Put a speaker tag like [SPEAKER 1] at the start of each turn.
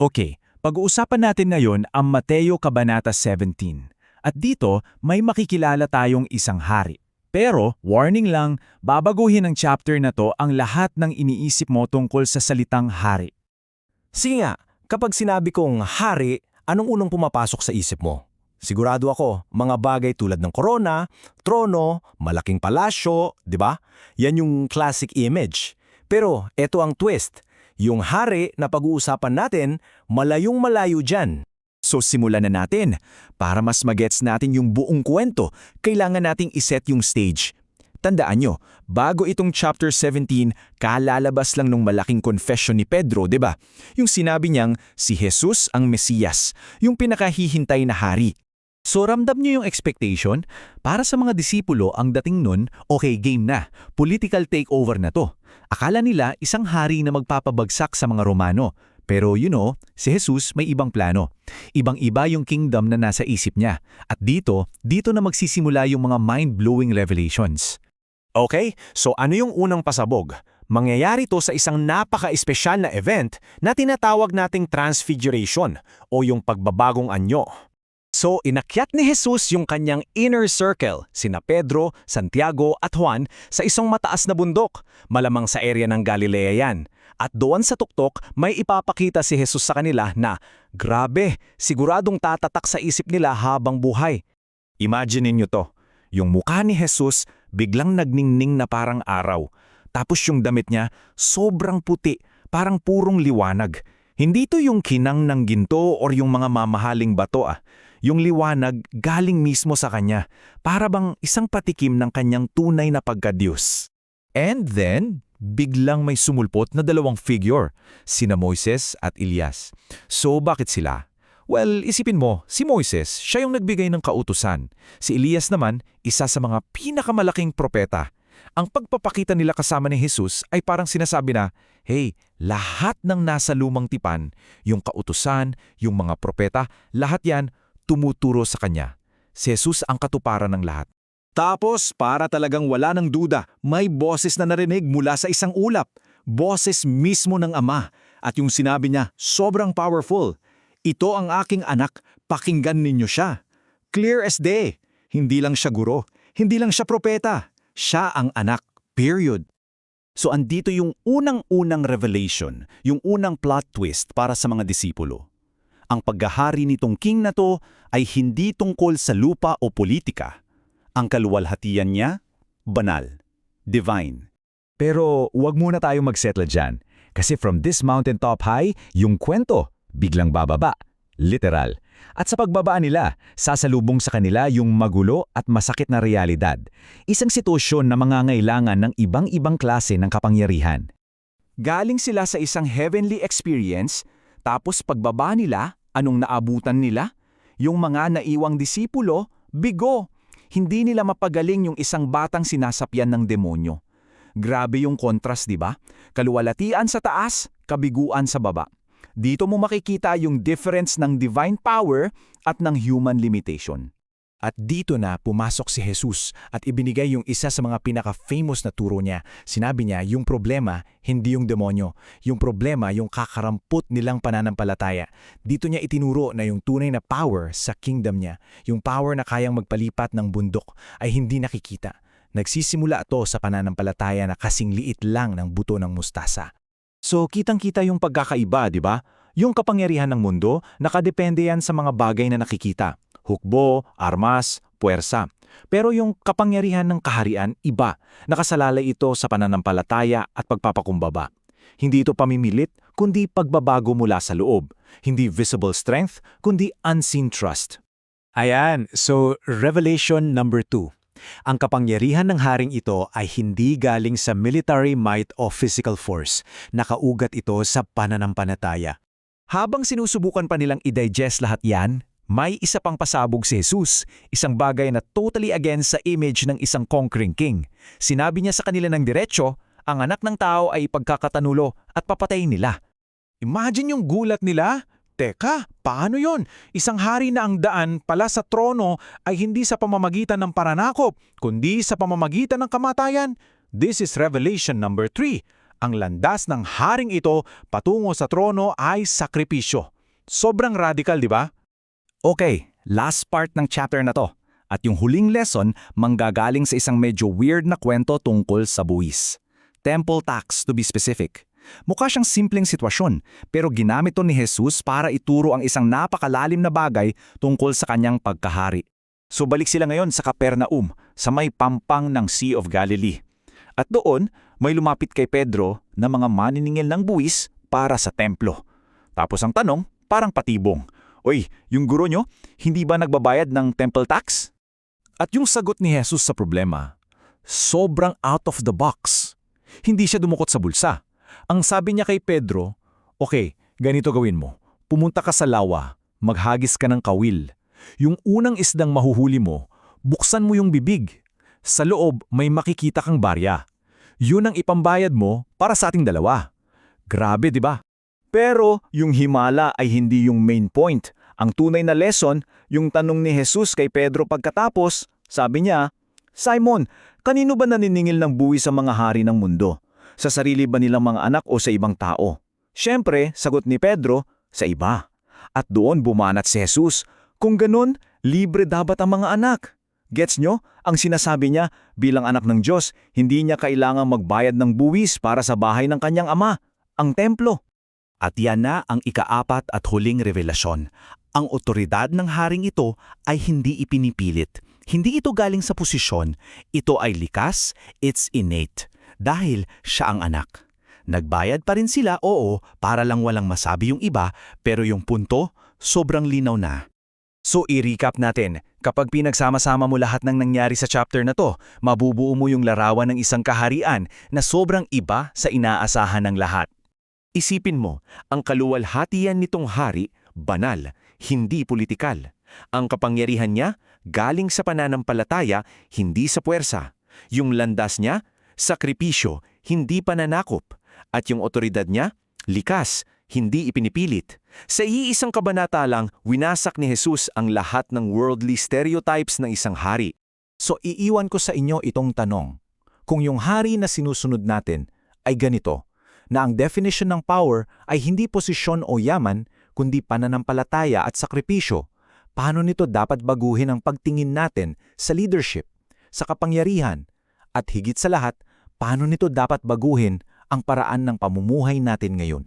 [SPEAKER 1] Okay, pag-uusapan natin ngayon ang Mateo Kabanata 17. At dito, may makikilala tayong isang hari. Pero, warning lang, babaguhin ng chapter na to ang lahat ng iniisip mo tungkol sa salitang hari.
[SPEAKER 2] Sige nga, kapag sinabi kong hari, anong unang pumapasok sa isip mo? Sigurado ako, mga bagay tulad ng korona, trono, malaking palasyo, di ba? Yan yung classic image. Pero eto ang twist. Yung hari na pag-uusapan natin, malayong-malayo dyan.
[SPEAKER 1] So simulan na natin. Para mas magets natin yung buong kwento, kailangan nating iset yung stage. Tandaan nyo, bago itong chapter 17, kalalabas lang nung malaking confession ni Pedro, di ba? Yung sinabi niyang si Jesus ang Mesiyas, yung pinakahihintay na hari. So ramdam nyo yung expectation? Para sa mga disipulo, ang dating nun, okay, game na. Political takeover na to. Akala nila isang hari na magpapabagsak sa mga Romano. Pero si Jesus may ibang plano. Ibang-iba yung kingdom na nasa isip niya. At dito na magsisimula yung mga mind-blowing revelations.
[SPEAKER 2] Okay, so ano yung unang pasabog? Mangyayari to sa isang napaka-espesyal na event na tinatawag nating Transfiguration o yung pagbabagong anyo. So inakyat ni Jesus yung kanyang inner circle, sina Pedro, Santiago at Juan sa isang mataas na bundok, malamang sa area ng Galilea yan. At doon sa tuktok, may ipapakita si Jesus sa kanila na, grabe, siguradong tatatak sa isip nila habang buhay.
[SPEAKER 1] Imagine niyo to, yung mukha ni Jesus biglang nagningning na parang araw. Tapos yung damit niya, sobrang puti, parang purong liwanag. Hindi to yung kinang ng ginto or yung mga mamahaling bato Yung liwanag galing mismo sa kanya, para bang isang patikim ng kanyang tunay na pagka-Diyos. And then, biglang may sumulpot na dalawang figure, sina Moises at Elias. So bakit sila? Well, isipin mo, si Moises, siya yung nagbigay ng kautusan. Si Elias naman, isa sa mga pinakamalaking propeta. Ang pagpapakita nila kasama ni Jesus ay parang sinasabi na, hey, lahat ng nasa lumang tipan, yung kautusan, yung mga propeta, lahat yan, tumuturo sa kanya. Si Jesus ang katuparan ng lahat.
[SPEAKER 2] Tapos, para talagang wala ng duda, may boses na narinig mula sa isang ulap. Boses mismo ng Ama. At yung sinabi niya, sobrang powerful. Ito ang aking anak, pakinggan ninyo siya. Clear as day. Hindi lang siya guro, hindi lang siya propeta. Siya ang anak, period.
[SPEAKER 1] So andito yung unang-unang revelation, yung unang plot twist para sa mga disipulo. Ang paghahari nitong king na to ay hindi tungkol sa lupa o politika. Ang kaluwalhatian niya, banal, divine. Pero wag muna tayong magsettle dyan. Kasi from this mountaintop high, yung kwento, biglang bababa, literal. At sa pagbaba nila, sasalubong sa kanila yung magulo at masakit na realidad. Isang sitwasyon na mangangailangan ng ibang-ibang klase ng kapangyarihan. Galing sila sa isang heavenly experience, tapos pagbaba nila, anong naabutan nila? Yung mga naiwang disipulo, bigo. Hindi nila mapagaling yung isang batang sinasapyan ng demonyo. Grabe yung contrast, di ba? Kaluwalhatian sa taas, kabiguan sa baba. Dito mo makikita yung difference ng divine power at ng human limitation. At dito na pumasok si Jesus at ibinigay yung isa sa mga pinaka-famous na turo niya. Sinabi niya, yung problema, hindi yung demonyo. Yung problema, yung kakarampot nilang pananampalataya. Dito niya itinuro na yung tunay na power sa kingdom niya, yung power na kayang magpalipat ng bundok, ay hindi nakikita. Nagsisimula ito sa pananampalataya na kasing liit lang ng buto ng mustasa. So kitang-kita yung pagkakaiba, di ba? Yung kapangyarihan ng mundo, nakadepende yan sa mga bagay na nakikita. Hukbo, armas, puwersa. Pero yung kapangyarihan ng kaharian, iba. Nakasalalay ito sa pananampalataya at pagpapakumbaba. Hindi ito pamimilit, kundi pagbabago mula sa loob. Hindi visible strength, kundi unseen trust.
[SPEAKER 2] Ayan, so revelation number 2. Ang kapangyarihan ng haring ito ay hindi galing sa military might o physical force. Nakaugat ito sa pananampalataya.
[SPEAKER 1] Habang sinusubukan pa nilang i-digest lahat yan, may isa pang pasabog si Jesus, isang bagay na totally against sa image ng isang conquering king. Sinabi niya sa kanila ng diretsyo, ang anak ng tao ay pagkakatanulo at papatayin nila. Imagine yung gulat nila. Teka, paano yon? Isang hari na ang daan pala sa trono ay hindi sa pamamagitan ng paranakop, kundi sa pamamagitan ng kamatayan. This is revelation number 3. Ang landas ng haring ito patungo sa trono ay sakripisyo. Sobrang radical, di ba? Okay, last part ng chapter na to. At yung huling lesson manggagaling sa isang medyo weird na kwento tungkol sa buwis. Temple tax, to be specific. Mukha siyang simpleng sitwasyon, pero ginamit to ni Jesus para ituro ang isang napakalalim na bagay tungkol sa kanyang pagkahari. So balik sila ngayon sa Capernaum, sa may pampang ng Sea of Galilee. At doon, may lumapit kay Pedro na mga maniningil ng buwis para sa templo. Tapos ang tanong, parang patibong, "Oy, yung guro nyo, hindi ba nagbabayad ng temple tax?" At yung sagot ni Jesus sa problema, sobrang out of the box. Hindi siya dumukot sa bulsa. Ang sabi niya kay Pedro, "Okay, ganito gawin mo. Pumunta ka sa lawa, maghagis ka ng kawil. Yung unang isdang mahuhuli mo, buksan mo yung bibig. Sa loob may makikita kang barya. Yun ang ipambayad mo para sa ating dalawa." Grabe, di ba? Pero yung himala ay hindi yung main point. Ang tunay na lesson, yung tanong ni Jesus kay Pedro pagkatapos, sabi niya, "Simon, kanino ba naniningil ng buwis sa mga hari ng mundo? Sa sarili ba nilang mga anak o sa ibang tao?" Siyempre, sagot ni Pedro, sa iba. At doon bumanat si Jesus, kung ganun, libre dapat ang mga anak. Gets nyo? Ang sinasabi niya, bilang anak ng Diyos, hindi niya kailangang magbayad ng buwis para sa bahay ng kanyang ama, ang templo. At yan na ang ikaapat at huling revelasyon. Ang otoridad ng haring ito ay hindi ipinipilit. Hindi ito galing sa posisyon. Ito ay likas, it's innate. Dahil siya ang anak. Nagbayad pa rin sila, oo, para lang walang masabi yung iba, pero yung punto, sobrang linaw na. So i-recap natin, kapag pinagsama-sama mo lahat ng nangyari sa chapter na to, mabubuo mo yung larawan ng isang kaharian na sobrang iba sa inaasahan ng lahat. Isipin mo, ang kaluwalhatian nitong hari, banal, hindi politikal. Ang kapangyarihan niya, galing sa pananampalataya, hindi sa puwersa. Yung landas niya, sakripisyo, hindi pananakop. At yung otoridad niya, likas, hindi ipinipilit. Sa iisang kabanata lang, winasak ni Jesus ang lahat ng worldly stereotypes ng isang hari. So iiwan ko sa inyo itong tanong. Kung yung hari na sinusunod natin ay ganito, na ang definition ng power ay hindi posisyon o yaman, kundi pananampalataya at sakripisyo, paano nito dapat baguhin ang pagtingin natin sa leadership, sa kapangyarihan, at higit sa lahat, paano nito dapat baguhin ang paraan ng pamumuhay natin ngayon?